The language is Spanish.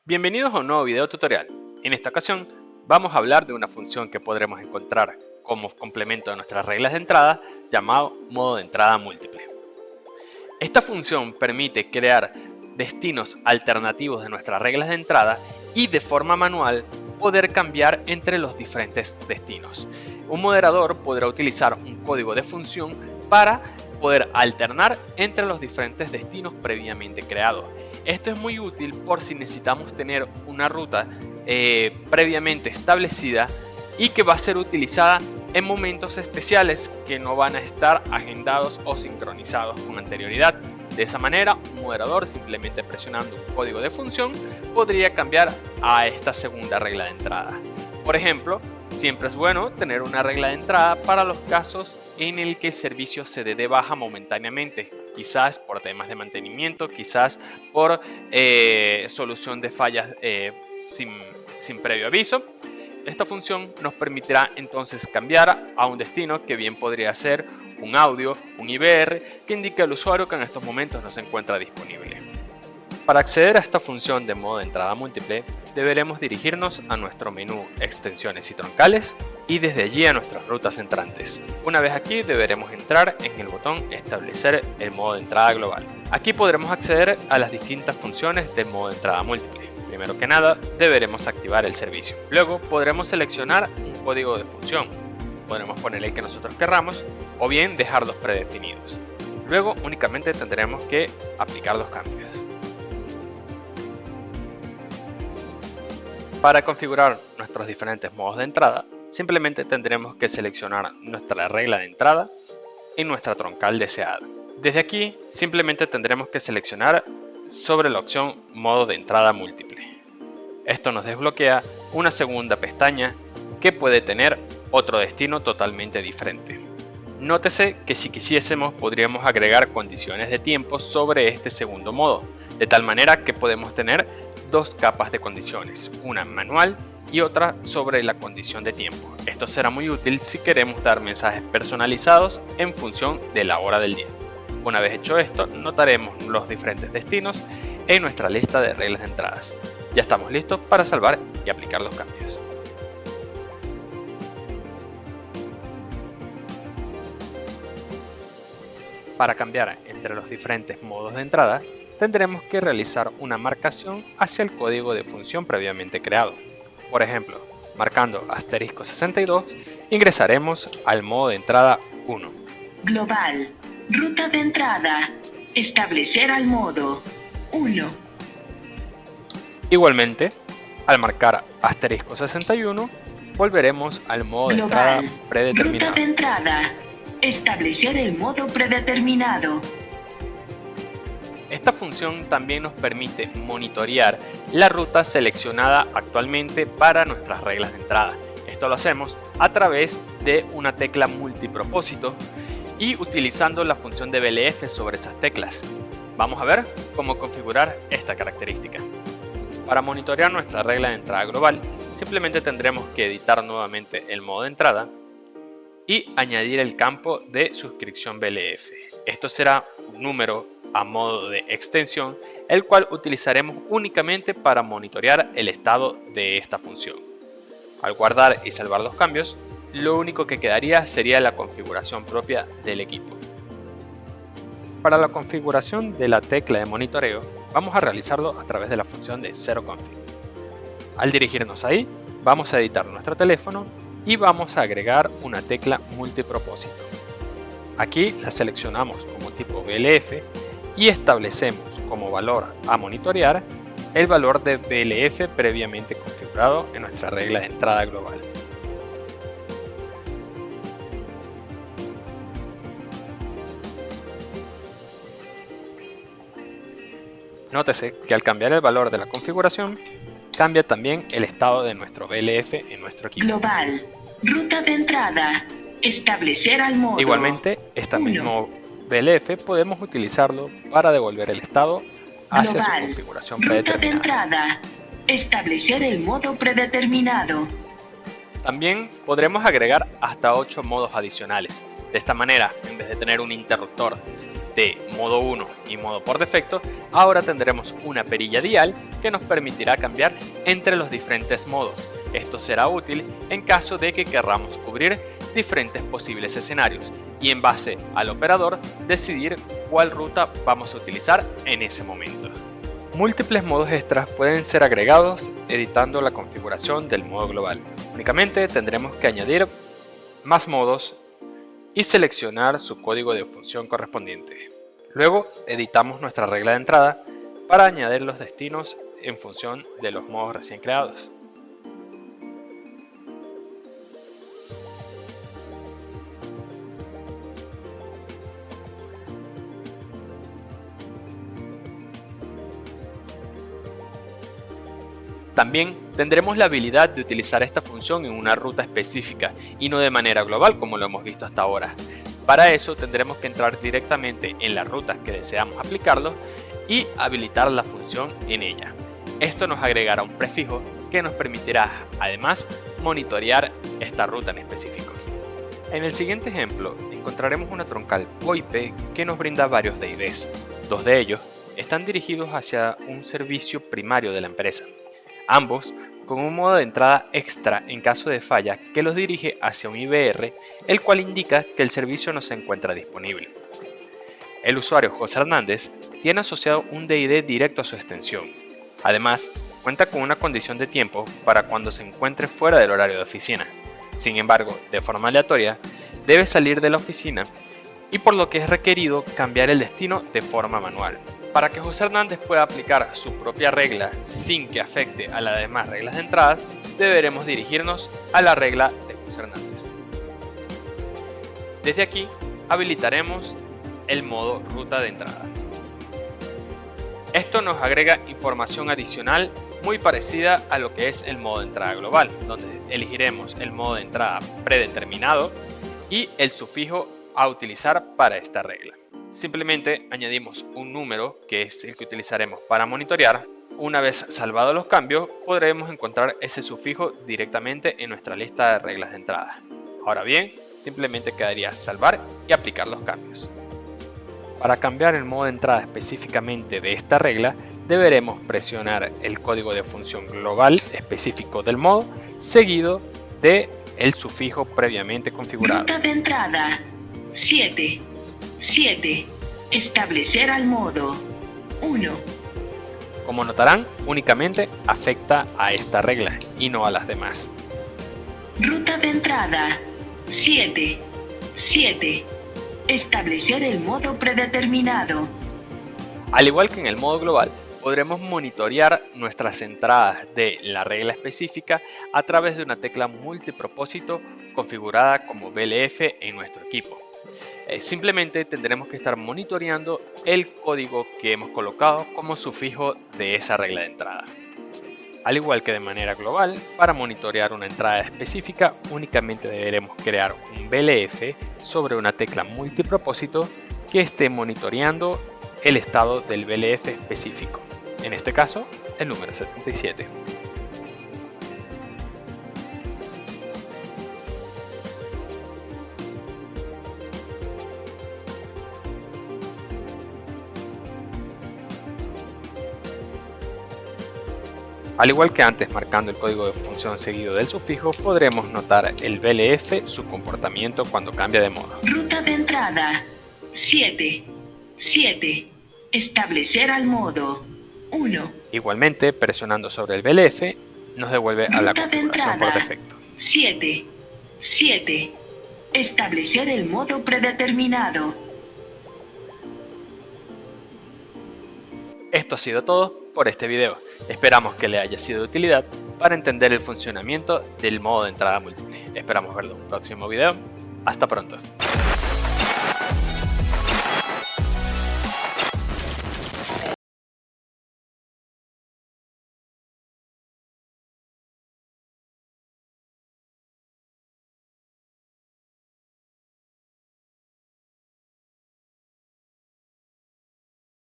Bienvenidos a un nuevo video tutorial. En esta ocasión vamos a hablar de una función que podremos encontrar como complemento de nuestras reglas de entrada llamado modo de entrada múltiple. Esta función permite crear destinos alternativos de nuestras reglas de entrada y de forma manual poder cambiar entre los diferentes destinos. Un moderador podrá utilizar un código de función para poder alternar entre los diferentes destinos previamente creados. Esto es muy útil por si necesitamos tener una ruta previamente establecida y que va a ser utilizada en momentos especiales que no van a estar agendados o sincronizados con anterioridad. De esa manera, un moderador simplemente presionando un código de función podría cambiar a esta segunda regla de entrada. Por ejemplo, siempre es bueno tener una regla de entrada para los casos en el que el servicio se dé de baja momentáneamente, quizás por temas de mantenimiento, quizás por solución de fallas sin previo aviso. Esta función nos permitirá entonces cambiar a un destino que bien podría ser un audio, un IVR, que indique al usuario que en estos momentos no se encuentra disponible. Para acceder a esta función de modo de entrada múltiple, deberemos dirigirnos a nuestro menú Extensiones y troncales y desde allí a nuestras rutas entrantes. Una vez aquí deberemos entrar en el botón Establecer el modo de entrada global. Aquí podremos acceder a las distintas funciones del modo de entrada múltiple. Primero que nada, deberemos activar el servicio. Luego podremos seleccionar un código de función. Podremos poner el que nosotros querramos o bien dejarlos predefinidos. Luego únicamente tendremos que aplicar los cambios. Para configurar nuestros diferentes modos de entrada, simplemente tendremos que seleccionar nuestra regla de entrada y nuestra troncal deseada. Desde aquí, simplemente tendremos que seleccionar sobre la opción modo de entrada múltiple. Esto nos desbloquea una segunda pestaña que puede tener otro destino totalmente diferente. Nótese que si quisiésemos podríamos agregar condiciones de tiempo sobre este segundo modo, de tal manera que podemos tener dos capas de condiciones, una manual y otra sobre la condición de tiempo. Esto será muy útil si queremos dar mensajes personalizados en función de la hora del día. Una vez hecho esto, notaremos los diferentes destinos en nuestra lista de reglas de entradas. Ya estamos listos para salvar y aplicar los cambios. Para cambiar entre los diferentes modos de entrada, tendremos que realizar una marcación hacia el código de función previamente creado. Por ejemplo, marcando *62, ingresaremos al modo de entrada 1. Global. Ruta de entrada. Establecer al modo 1. Igualmente, al marcar *61, volveremos al modo de entrada predeterminado. Ruta de entrada. Establecer el modo predeterminado. Esta función también nos permite monitorear la ruta seleccionada actualmente para nuestras reglas de entrada. Esto lo hacemos a través de una tecla multipropósito y utilizando la función de BLF sobre esas teclas. Vamos a ver cómo configurar esta característica. Para monitorear nuestra regla de entrada global, simplemente tendremos que editar nuevamente el modo de entrada y añadir el campo de suscripción BLF. Esto será un número a modo de extensión, el cual utilizaremos únicamente para monitorear el estado de esta función. Al guardar y salvar los cambios, lo único que quedaría sería la configuración propia del equipo. Para la configuración de la tecla de monitoreo, vamos a realizarlo a través de la función de zeroconfig. Al dirigirnos ahí, vamos a editar nuestro teléfono y vamos a agregar una tecla multipropósito. Aquí la seleccionamos como tipo BLF y establecemos como valor a monitorear el valor de BLF previamente configurado en nuestra regla de entrada global. Nótese que al cambiar el valor de la configuración, cambia también el estado de nuestro BLF en nuestro equipo. Global. Ruta de entrada. Establecer al modo. Igualmente, este mismo BLF podemos utilizarlo para devolver el estado hacia Global. su configuración Ruta de predeterminada. entrada. Establecer el modo predeterminado. También podremos agregar hasta 8 modos adicionales. De esta manera, en vez de tener un interruptor de modo 1 y modo por defecto, ahora tendremos una perilla dial que nos permitirá cambiar entre los diferentes modos. Esto será útil en caso de que querramos cubrir diferentes posibles escenarios y en base al operador decidir cuál ruta vamos a utilizar en ese momento. Múltiples modos extras pueden ser agregados editando la configuración del modo global. Únicamente tendremos que añadir más modos y seleccionar su código de función correspondiente. Luego editamos nuestra regla de entrada para añadir los destinos en función de los modos recién creados. También tendremos la habilidad de utilizar esta función en una ruta específica y no de manera global como lo hemos visto hasta ahora. Para eso tendremos que entrar directamente en las rutas que deseamos aplicarlo y habilitar la función en ella. Esto nos agregará un prefijo que nos permitirá además monitorear esta ruta en específico. En el siguiente ejemplo encontraremos una troncal VoIP que nos brinda varios DIDs. Dos de ellos están dirigidos hacia un servicio primario de la empresa. Ambos con un modo de entrada extra en caso de falla que los dirige hacia un IVR, el cual indica que el servicio no se encuentra disponible. El usuario José Hernández tiene asociado un DID directo a su extensión. Además, cuenta con una condición de tiempo para cuando se encuentre fuera del horario de oficina. Sin embargo, de forma aleatoria, debe salir de la oficina y por lo que es requerido cambiar el destino de forma manual. Para que José Hernández pueda aplicar su propia regla sin que afecte a las demás reglas de entrada, deberemos dirigirnos a la regla de José Hernández. Desde aquí habilitaremos el modo ruta de entrada. Esto nos agrega información adicional muy parecida a lo que es el modo de entrada global, donde elegiremos el modo de entrada predeterminado y el sufijo a utilizar para esta regla. Simplemente añadimos un número que es el que utilizaremos para monitorear. Una vez salvados los cambios, podremos encontrar ese sufijo directamente en nuestra lista de reglas de entrada. Ahora bien, simplemente quedaría salvar y aplicar los cambios. Para cambiar el modo de entrada específicamente de esta regla, deberemos presionar el código de función global específico del modo, seguido de el sufijo previamente configurado. Ruta de entrada 7. Establecer al modo 1. Como notarán, únicamente afecta a esta regla y no a las demás. Ruta de entrada 7. Establecer el modo predeterminado. Al igual que en el modo global, podremos monitorear nuestras entradas de la regla específica a través de una tecla multipropósito configurada como BLF en nuestro equipo. Simplemente tendremos que estar monitoreando el código que hemos colocado como sufijo de esa regla de entrada. Al igual que de manera global, para monitorear una entrada específica únicamente deberemos crear un BLF sobre una tecla multipropósito que esté monitoreando el estado del BLF específico, en este caso el número 77. Al igual que antes marcando el código de función seguido del sufijo, podremos notar el BLF, su comportamiento cuando cambia de modo. Ruta de entrada 7. Establecer al modo 1. Igualmente, presionando sobre el BLF, nos devuelve a la configuración por defecto. 7. Establecer el modo predeterminado. Esto ha sido todo por este video. Esperamos que le haya sido de utilidad para entender el funcionamiento del modo de entrada múltiple. Esperamos verlo en un próximo video. Hasta pronto.